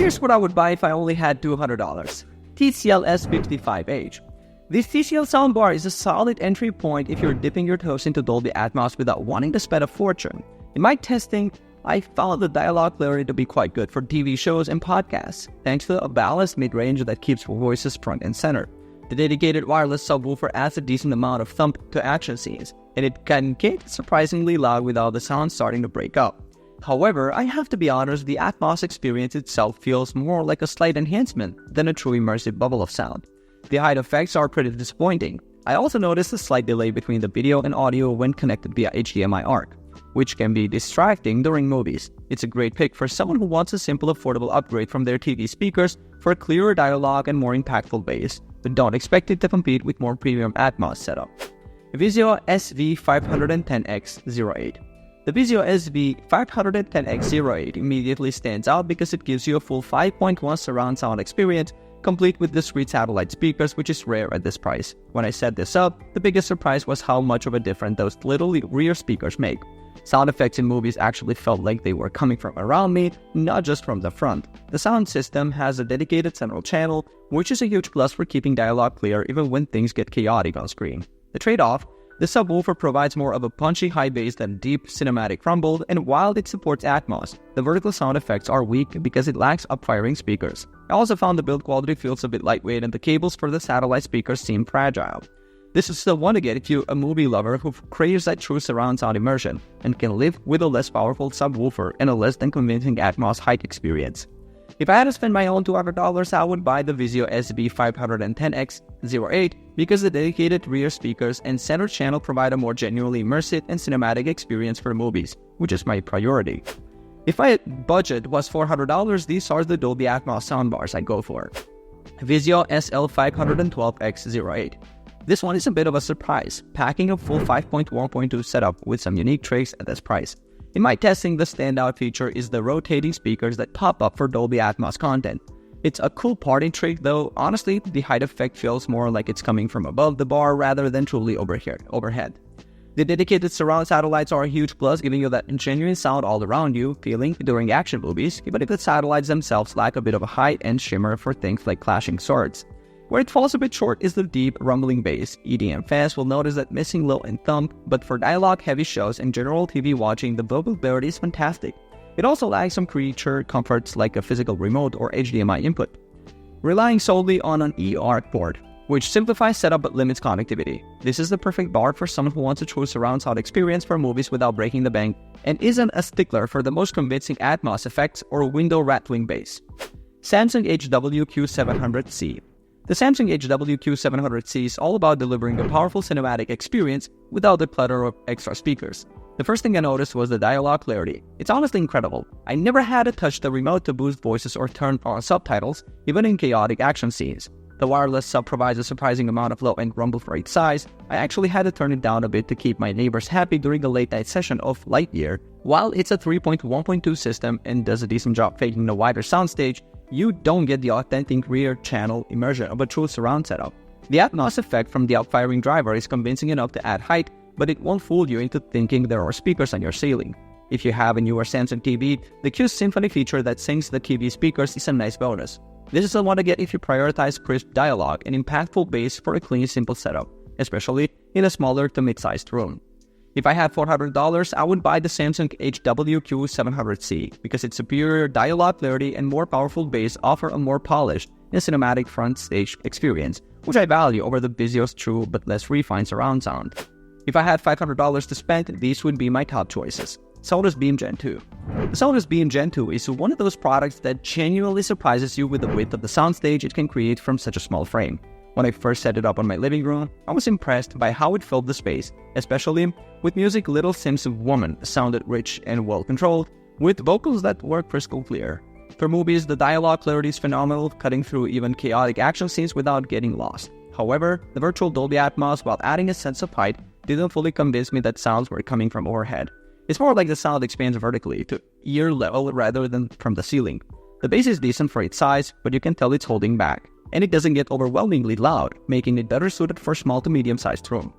Here's what I would buy if I only had $200. TCL S55H. This TCL soundbar is a solid entry point if you're dipping your toes into Dolby Atmos without wanting to spend a fortune. In my testing, I found the dialogue clarity to be quite good for TV shows and podcasts, thanks to a balanced mid-range that keeps voices front and center. The dedicated wireless subwoofer adds a decent amount of thump to action scenes, and it can get surprisingly loud without the sound starting to break up. However, I have to be honest, the Atmos experience itself feels more like a slight enhancement than a true immersive bubble of sound. The height effects are pretty disappointing. I also noticed a slight delay between the video and audio when connected via HDMI ARC, which can be distracting during movies. It's a great pick for someone who wants a simple, affordable upgrade from their TV speakers for a clearer dialogue and more impactful bass, but don't expect it to compete with more premium Atmos setup. VIZIO SV510X-08. The VIZIO SV510X-08 immediately stands out because it gives you a full 5.1 surround sound experience, complete with discrete satellite speakers, which is rare at this price. When I set this up, the biggest surprise was how much of a difference those little rear speakers make. Sound effects in movies actually felt like they were coming from around me, not just from the front. The sound system has a dedicated central channel, which is a huge plus for keeping dialogue clear even when things get chaotic on screen. The trade-off: the subwoofer provides more of a punchy high bass than deep cinematic rumble, and while it supports Atmos, the vertical sound effects are weak because it lacks up-firing speakers. I also found the build quality feels a bit lightweight and the cables for the satellite speakers seem fragile. This is the one to get if you're a movie lover who craves that true surround sound immersion and can live with a less powerful subwoofer and a less than convincing Atmos height experience. If I had to spend my own $200, I would buy the VIZIO SV510X-08 because the dedicated rear speakers and center channel provide a more genuinely immersive and cinematic experience for movies, which is my priority. If my budget was $400, these are the Dolby Atmos soundbars I go for. VIZIO SL512X-08. This one is a bit of a surprise, packing a full 5.1.2 setup with some unique tricks at this price. In my testing, the standout feature is the rotating speakers that pop up for Dolby Atmos content. It's a cool party trick, though honestly, the height effect feels more like it's coming from above the bar rather than truly overhead. The dedicated surround satellites are a huge plus, giving you that genuine sound all around you feeling during action movies, even if the satellites themselves lack a bit of a height and shimmer for things like clashing swords. Where it falls a bit short is the deep, rumbling bass. EDM fans will notice that missing low and thump, but for dialogue-heavy shows and general TV watching, the vocal clarity is fantastic. It also lacks some creature comforts like a physical remote or HDMI input, relying solely on an eARC port, which simplifies setup but limits connectivity. This is the perfect bar for someone who wants a true surround sound experience for movies without breaking the bank, and isn't a stickler for the most convincing Atmos effects or window-rattling bass. Samsung HW-Q990F. The Samsung HW-Q990F is all about delivering a powerful cinematic experience without the clutter of extra speakers. The first thing I noticed was the dialogue clarity. It's honestly incredible. I never had to touch the remote to boost voices or turn on subtitles, even in chaotic action scenes. The wireless sub provides a surprising amount of low-end rumble for its size. I actually had to turn it down a bit to keep my neighbors happy during a late-night session of Lightyear. While it's a 3.1.2 system and does a decent job faking the wider soundstage, you don't get the authentic rear channel immersion of a true surround setup. The Atmos effect from the up-firing driver is convincing enough to add height, but it won't fool you into thinking there are speakers on your ceiling. If you have a newer Samsung TV, the Q Symphony feature that syncs the TV speakers is a nice bonus. This is the one to get if you prioritize crisp dialogue and impactful bass for a clean, simple setup, especially in a smaller to mid-sized room. If I had $400, I would buy the Samsung HW-Q990F because its superior dialogue clarity and more powerful bass offer a more polished and cinematic front stage experience, which I value over the VIZIO's true but less refined surround sound. If I had $500 to spend, these would be my top choices. Sonos Beam Gen 2. The Sonos Beam Gen 2 is one of those products that genuinely surprises you with the width of the soundstage it can create from such a small frame. When I first set it up on my living room, I was impressed by how it filled the space, especially with music. Little Sims Woman sounded rich and well-controlled, with vocals that were crystal clear. For movies, the dialogue clarity is phenomenal, cutting through even chaotic action scenes without getting lost. However, the virtual Dolby Atmos, while adding a sense of height, didn't fully convince me that sounds were coming from overhead. It's more like the sound expands vertically to ear level rather than from the ceiling. The bass is decent for its size, but you can tell it's holding back, and it doesn't get overwhelmingly loud, making it better suited for small to medium-sized room.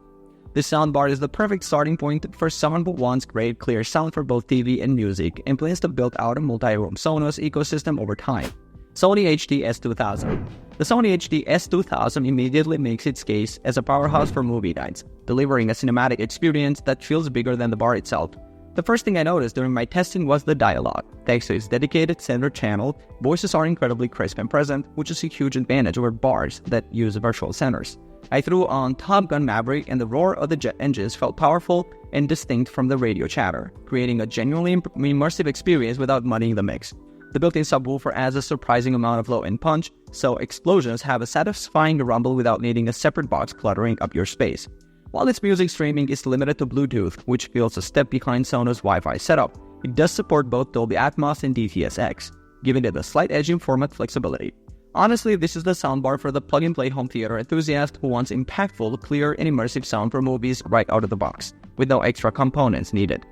This soundbar is the perfect starting point for someone who wants great clear sound for both TV and music and plans to build out a multi-room Sonos ecosystem over time. Sony HD S2000. The Sony HD S2000 immediately makes its case as a powerhouse for movie nights, delivering a cinematic experience that feels bigger than the bar itself. The first thing I noticed during my testing was the dialogue. Thanks to its dedicated center channel, voices are incredibly crisp and present, which is a huge advantage over bars that use virtual centers. I threw on Top Gun Maverick, and the roar of the jet engines felt powerful and distinct from the radio chatter, creating a genuinely immersive experience without muddying the mix. The built-in subwoofer adds a surprising amount of low-end punch, so explosions have a satisfying rumble without needing a separate box cluttering up your space. While its music streaming is limited to Bluetooth, which feels a step behind Sonos Wi-Fi setup, it does support both Dolby Atmos and DTS:X, giving it a slight edge in format flexibility. Honestly, this is the soundbar for the plug-and-play home theater enthusiast who wants impactful, clear, and immersive sound for movies right out of the box, with no extra components needed.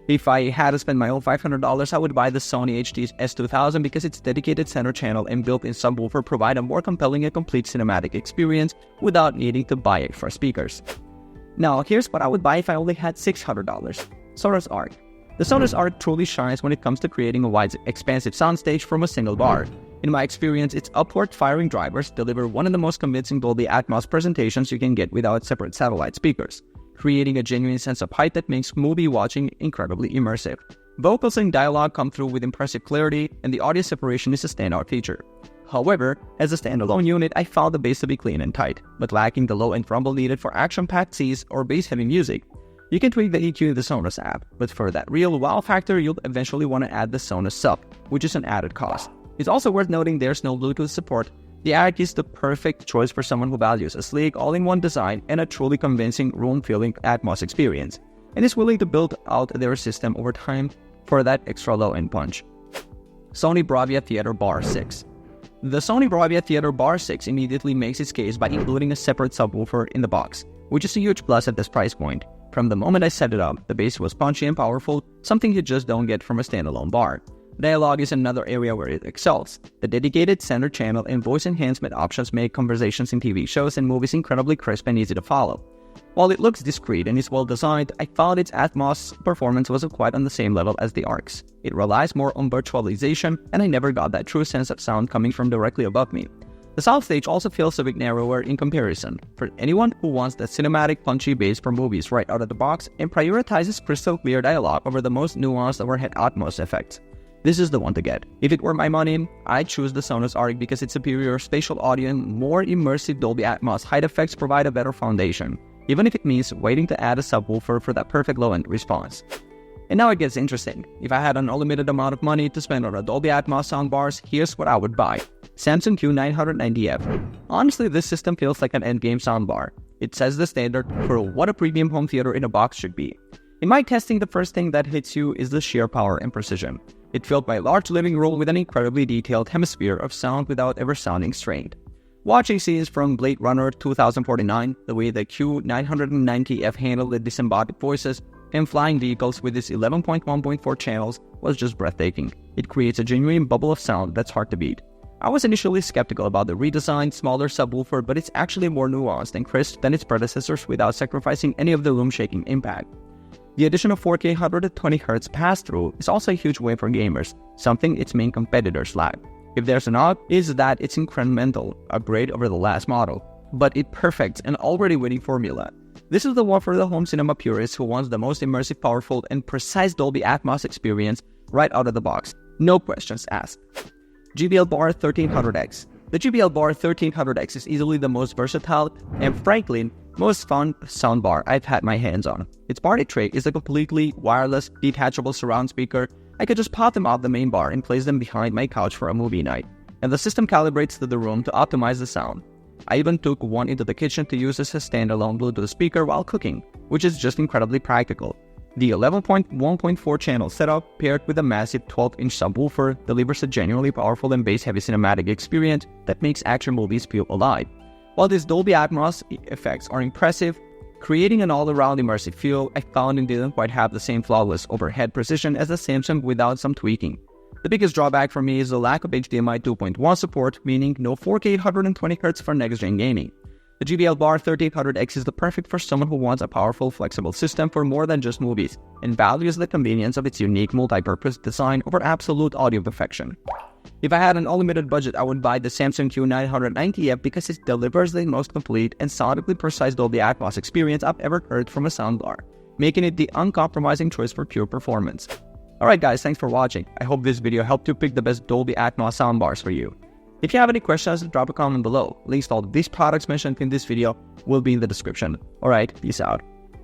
If I had to spend my own $500, I would buy the Sony HD S2000 because its dedicated center channel and built-in subwoofer provide a more compelling and complete cinematic experience without needing to buy extra speakers. Now, here's what I would buy if I only had $600. Sonos Arc. The Sonos Arc truly shines when it comes to creating a wide, expansive soundstage from a single bar. In my experience, its upward-firing drivers deliver one of the most convincing Dolby Atmos presentations you can get without separate satellite speakers, creating a genuine sense of height that makes movie watching incredibly immersive. Vocals and dialogue come through with impressive clarity, and the audio separation is a standout feature. However, as a standalone unit, I found the bass to be clean and tight, but lacking the low-end rumble needed for action-packed scenes or bass-heavy music. You can tweak the EQ in the Sonos app, but for that real wow factor, you'll eventually want to add the Sonos Sub, which is an added cost. It's also worth noting there's no Bluetooth support. The Arc is the perfect choice for someone who values a sleek, all-in-one design and a truly convincing room-filling Atmos experience, and is willing to build out their system over time for that extra low-end punch. Sony Bravia Theater Bar 6. The Sony Bravia Theater Bar 6 immediately makes its case by including a separate subwoofer in the box, which is a huge plus at this price point. From the moment I set it up, the bass was punchy and powerful, something you just don't get from a standalone bar. Dialogue is another area where it excels. The dedicated center channel and voice enhancement options make conversations in TV shows and movies incredibly crisp and easy to follow. While it looks discreet and is well designed, I found its Atmos performance wasn't quite on the same level as the Arc's. It relies more on virtualization, and I never got that true sense of sound coming from directly above me. The soundstage also feels a bit narrower in comparison, for anyone who wants that cinematic punchy bass for movies right out of the box and prioritizes crystal clear dialogue over the most nuanced overhead Atmos effects. This is the one to get. If it were my money, I'd choose the Sonos Arc because its superior spatial audio and more immersive Dolby Atmos height effects provide a better foundation, even if it means waiting to add a subwoofer for that perfect low-end response. And now it gets interesting. If I had an unlimited amount of money to spend on a Dolby Atmos soundbars, here's what I would buy. Samsung Q990F. Honestly, this system feels like an endgame soundbar. It sets the standard for what a premium home theater in a box should be. In my testing, the first thing that hits you is the sheer power and precision. It filled my large living room with an incredibly detailed hemisphere of sound without ever sounding strained. Watching scenes from Blade Runner 2049, the way the Q990F handled the disembodied voices, and flying vehicles with its 11.1.4 channels was just breathtaking. It creates a genuine bubble of sound that's hard to beat. I was initially skeptical about the redesigned, smaller subwoofer, but it's actually more nuanced and crisp than its predecessors without sacrificing any of the room-shaking impact. The addition of 4K 120Hz pass-through is also a huge win for gamers, something its main competitors lack. If there's a knock, is that it's incremental upgrade over the last model, but it perfects an already winning formula. This is the one for the home cinema purist who wants the most immersive, powerful, and precise Dolby Atmos experience right out of the box. No questions asked. JBL Bar 1300X. The JBL Bar 1300X is easily the most versatile and, frankly, most fun soundbar I've had my hands on. Its party tray is a completely wireless, detachable surround speaker. I could just pop them off the main bar and place them behind my couch for a movie night, and the system calibrates to the room to optimize the sound. I even took one into the kitchen to use as a standalone Bluetooth speaker while cooking, which is just incredibly practical. The 11.1.4 channel setup, paired with a massive 12-inch subwoofer, delivers a genuinely powerful and bass-heavy cinematic experience that makes action movies feel alive. While these Dolby Atmos effects are impressive, creating an all-around immersive feel, I found it didn't quite have the same flawless overhead precision as the Samsung without some tweaking. The biggest drawback for me is the lack of HDMI 2.1 support, meaning no 4K 120Hz for next-gen gaming. The JBL Bar 1300X is the perfect for someone who wants a powerful, flexible system for more than just movies, and values the convenience of its unique multi-purpose design over absolute audio perfection. If I had an unlimited budget, I would buy the Samsung Q990F because it delivers the most complete and sonically precise Dolby Atmos experience I've ever heard from a soundbar, making it the uncompromising choice for pure performance. Alright guys, thanks for watching. I hope this video helped you pick the best Dolby Atmos soundbars for you. If you have any questions, drop a comment below. Links to all these products mentioned in this video will be in the description. Alright, peace out.